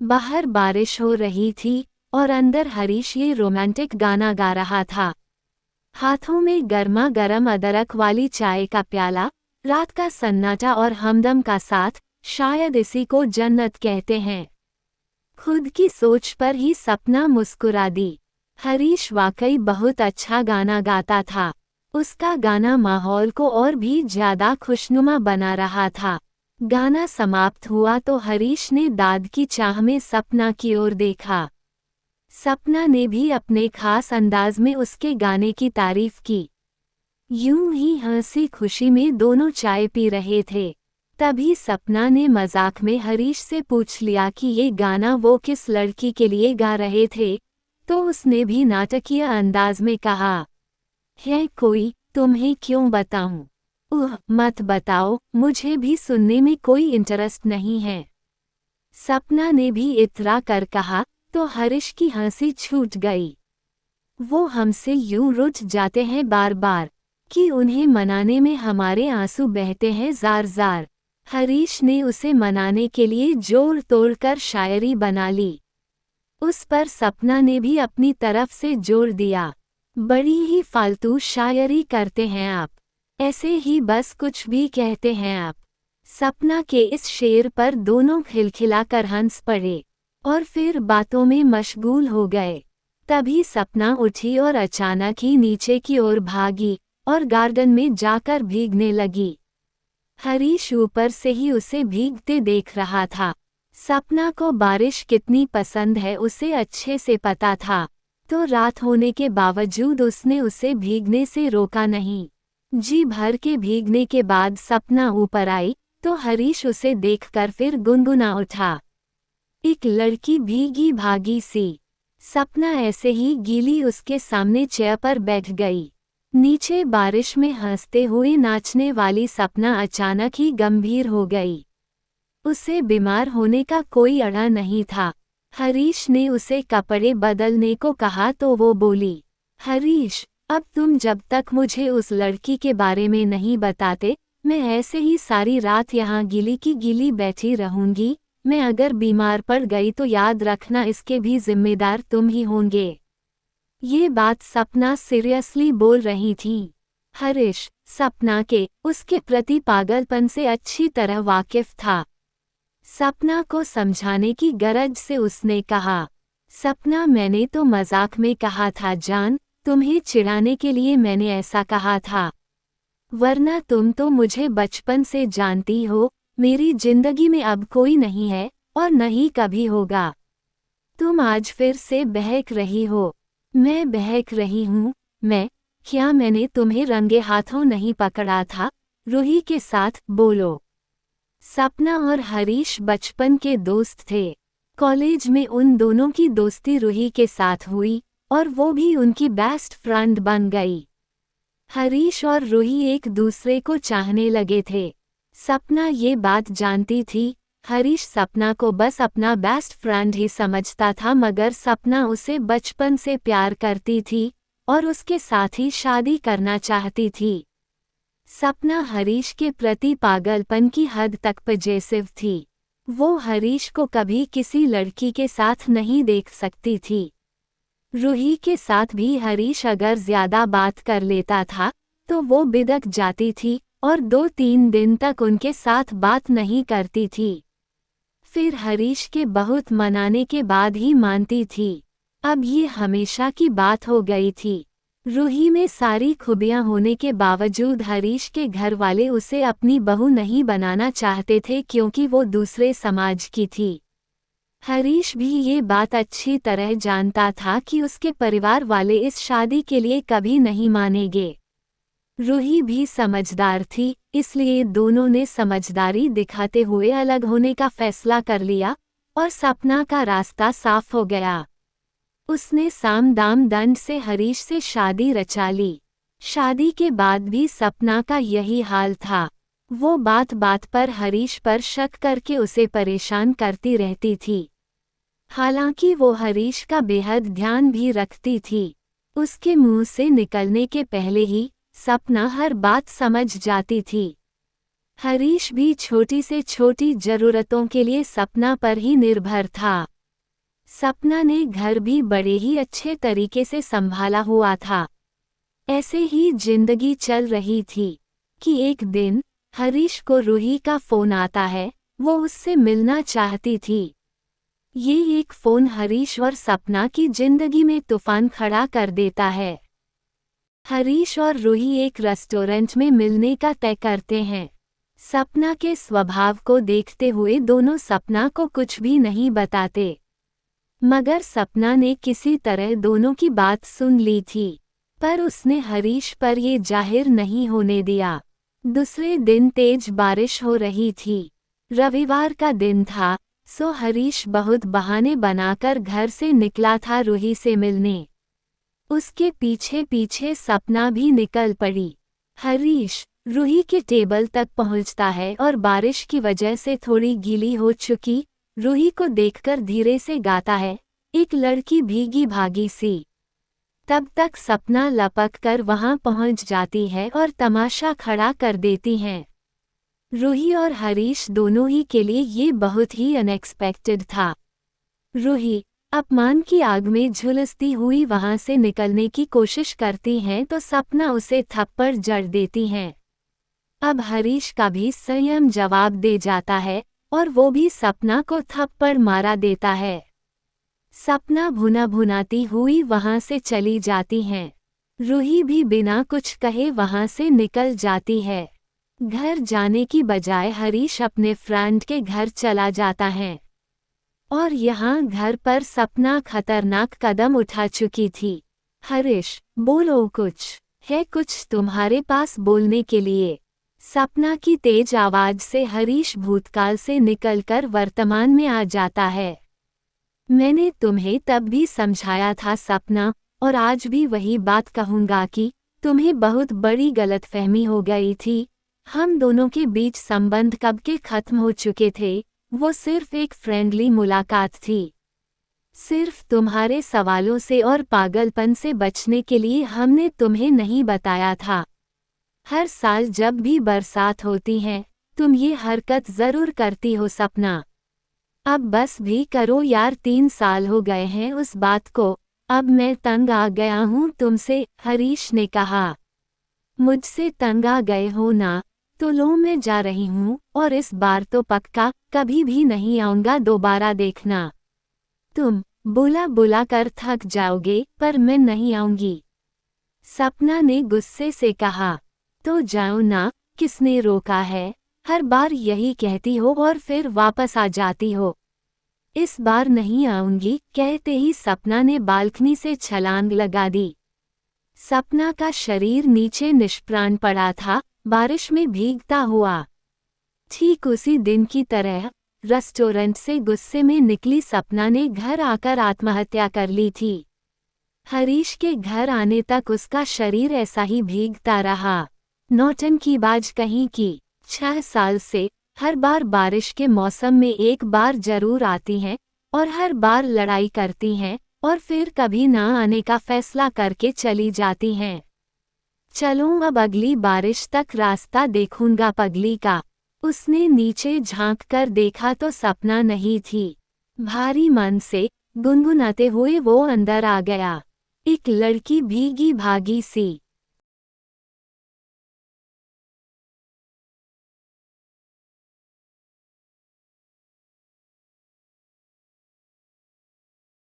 बाहर बारिश हो रही थी और अंदर हरीश ये रोमांटिक गाना गा रहा था। हाथों में गर्मा गर्म अदरक वाली चाय का प्याला, रात का सन्नाटा और हमदम का साथ, शायद इसी को जन्नत कहते हैं। खुद की सोच पर ही सपना मुस्कुरा दी। हरीश वाकई बहुत अच्छा गाना गाता था। उसका गाना माहौल को और भी ज्यादा खुशनुमा बना रहा था। गाना समाप्त हुआ तो हरीश ने दाद की चाह में सपना की ओर देखा। सपना ने भी अपने खास अंदाज में उसके गाने की तारीफ की। यूं ही हंसी खुशी में दोनों चाय पी रहे थे। तभी सपना ने मजाक में हरीश से पूछ लिया कि ये गाना वो किस लड़की के लिए गा रहे थे, तो उसने भी नाटकीय अंदाज में कहा, है कोई, तुम्हें क्यों बताऊं? मत बताओ, मुझे भी सुनने में कोई इंटरेस्ट नहीं है। सपना ने भी इतरा कर कहा, तो हरीश की हंसी छूट गई। वो हमसे यूं रुठ जाते हैं बार बार कि उन्हें मनाने में हमारे आंसू बहते हैं जार जार। हरीश ने उसे मनाने के लिए जोर तोड़ कर शायरी बना ली। उस पर सपना ने भी अपनी तरफ से जोर दिया। बड़ी ही फालतू शायरी करते हैं आप, ऐसे ही बस कुछ भी कहते हैं आप। सपना के इस शेर पर दोनों खिलखिलाकर हंस पड़े और फिर बातों में मशगूल हो गए। तभी सपना उठी और अचानक ही नीचे की ओर भागी और गार्डन में जाकर भीगने लगी। हरीश ऊपर से ही उसे भीगते देख रहा था। सपना को बारिश कितनी पसंद है उसे अच्छे से पता था, तो रात होने के बावजूद उसने उसे भीगने से रोका नहीं। जी भर के भीगने के बाद सपना ऊपर आई तो हरीश उसे देखकर फिर गुनगुना उठा, एक लड़की भीगी भागी सी। सपना ऐसे ही गीली उसके सामने चेयर पर बैठ गई। नीचे बारिश में हंसते हुए नाचने वाली सपना अचानक ही गंभीर हो गई। उसे बीमार होने का कोई अड़ा नहीं था। हरीश ने उसे कपड़े बदलने को कहा तो वो बोली, हरीश, अब तुम जब तक मुझे उस लड़की के बारे में नहीं बताते, मैं ऐसे ही सारी रात यहाँ गीली की गीली बैठी रहूंगी। मैं अगर बीमार पड़ गई तो याद रखना इसके भी जिम्मेदार तुम ही होंगे। ये बात सपना सीरियसली बोल रही थी। हरीश सपना के उसके प्रति पागलपन से अच्छी तरह वाकिफ था। सपना को समझाने की गरज से उसने कहा, सपना, मैंने तो मजाक में कहा था जान, तुम्हें चिढ़ाने के लिए मैंने ऐसा कहा था, वरना तुम तो मुझे बचपन से जानती हो। मेरी जिंदगी में अब कोई नहीं है और न ही कभी होगा। तुम आज फिर से बहक रही हो। मैं बहक रही हूँ? क्या मैंने तुम्हें रंगे हाथों नहीं पकड़ा था? रूही के साथ बोलो। सपना और हरीश बचपन के दोस्त थे। कॉलेज में उन दोनों की दोस्ती रूही के साथ हुई और वो भी उनकी बेस्ट फ्रेंड बन गई। हरीश और रूही एक दूसरे को चाहने लगे थे। सपना ये बात जानती थी। हरीश सपना को बस अपना बेस्ट फ्रेंड ही समझता था, मगर सपना उसे बचपन से प्यार करती थी और उसके साथ ही शादी करना चाहती थी। सपना हरीश के प्रति पागलपन की हद तक पजेसिव थी। वो हरीश को कभी किसी लड़की के साथ नहीं देख सकती थी। रूही के साथ भी हरीश अगर ज्यादा बात कर लेता था तो वो बिदक जाती थी और 2-3 दिन तक उनके साथ बात नहीं करती थी। फिर हरीश के बहुत मनाने के बाद ही मानती थी। अब ये हमेशा की बात हो गई थी। रूही में सारी खूबियां होने के बावजूद हरीश के घर वाले उसे अपनी बहू नहीं बनाना चाहते थे, क्योंकि वो दूसरे समाज की थी। हरीश भी ये बात अच्छी तरह जानता था कि उसके परिवार वाले इस शादी के लिए कभी नहीं मानेंगे। रूही भी समझदार थी, इसलिए दोनों ने समझदारी दिखाते हुए अलग होने का फैसला कर लिया और सपना का रास्ता साफ हो गया। उसने साम दाम दंड से हरीश से शादी रचा ली। शादी के बाद भी सपना का यही हाल था। वो बात बात पर हरीश पर शक करके उसे परेशान करती रहती थी। हालांकि वो हरीश का बेहद ध्यान भी रखती थी। उसके मुंह से निकलने के पहले ही सपना हर बात समझ जाती थी। हरीश भी छोटी से छोटी जरूरतों के लिए सपना पर ही निर्भर था। सपना ने घर भी बड़े ही अच्छे तरीके से संभाला हुआ था। ऐसे ही जिंदगी चल रही थी कि एक दिन हरीश को रूही का फोन आता है। वो उससे मिलना चाहती थी। ये एक फोन हरीश और सपना की जिंदगी में तूफान खड़ा कर देता है। हरीश और रूही एक रेस्टोरेंट में मिलने का तय करते हैं। सपना के स्वभाव को देखते हुए दोनों सपना को कुछ भी नहीं बताते, मगर सपना ने किसी तरह दोनों की बात सुन ली थी, पर उसने हरीश पर ये जाहिर नहीं होने दिया। दूसरे दिन तेज बारिश हो रही थी। रविवार का दिन था, सो हरीश बहुत बहाने बनाकर घर से निकला था रूही से मिलने। उसके पीछे पीछे सपना भी निकल पड़ी। हरीश रूही के टेबल तक पहुंचता है और बारिश की वजह से थोड़ी गीली हो चुकी रूही को देखकर धीरे से गाता है, एक लड़की भीगी भागी सी। तब तक सपना लपक कर वहां पहुंच जाती है और तमाशा खड़ा कर देती हैं। रूही और हरीश दोनों ही के लिए ये बहुत ही अनएक्सपेक्टेड था। रूही अपमान की आग में झुलसती हुई वहां से निकलने की कोशिश करती हैं तो सपना उसे थप्पड़ जड़ देती हैं। अब हरीश का भी संयम जवाब दे जाता है और वो भी सपना को थप्पड़ मारा देता है। सपना भुना भुनाती हुई वहां से चली जाती हैं। रूही भी बिना कुछ कहे वहां से निकल जाती है। घर जाने की बजाय हरीश अपने फ्रेंड के घर चला जाता है और यहाँ घर पर सपना खतरनाक कदम उठा चुकी थी। हरीश बोलो, कुछ है कुछ तुम्हारे पास बोलने के लिए? सपना की तेज आवाज से हरीश भूतकाल से निकलकर वर्तमान में आ जाता है। मैंने तुम्हें तब भी समझाया था सपना, और आज भी वही बात कहूँगा कि तुम्हें बहुत बड़ी गलतफहमी हो गई थी। हम दोनों के बीच संबंध कब के खत्म हो चुके थे। वो सिर्फ एक फ्रेंडली मुलाकात थी। सिर्फ तुम्हारे सवालों से और पागलपन से बचने के लिए हमने तुम्हें नहीं बताया था। हर साल जब भी बरसात होती है तुम ये हरकत जरूर करती हो सपना। अब बस भी करो यार, 3 साल हो गए हैं उस बात को। अब मैं तंग आ गया हूँ तुमसे, हरीश ने कहा। मुझसे तंग आ गए हो ना, तो लो मैं जा रही हूँ, और इस बार तो पक्का कभी भी नहीं आऊँगा दोबारा देखना। तुम बुला बुला कर थक जाओगे पर मैं नहीं आऊँगी, सपना ने गुस्से से कहा। तो जाओ ना, किसने रोका है? हर बार यही कहती हो और फिर वापस आ जाती हो। इस बार नहीं आऊँगी कहते ही सपना ने बालकनी से छलांग लगा दी। सपना का शरीर नीचे निष्प्राण पड़ा था, बारिश में भीगता हुआ। ठीक उसी दिन की तरह रेस्टोरेंट से गुस्से में निकली सपना ने घर आकर आत्महत्या कर ली थी। हरीश के घर आने तक उसका शरीर ऐसा ही भीगता रहा। नौटंकीबाज कहीं की। 6 साल से हर बार बारिश के मौसम में एक बार जरूर आती हैं और हर बार लड़ाई करती हैं और फिर कभी ना आने का फैसला करके चली जाती हैं। चलो अब अगली बारिश तक रास्ता देखूंगा पगली का। उसने नीचे झांक कर देखा तो सपना नहीं थी। भारी मन से गुनगुनाते हुए वो अंदर आ गया। एक लड़की भीगी भागी सी।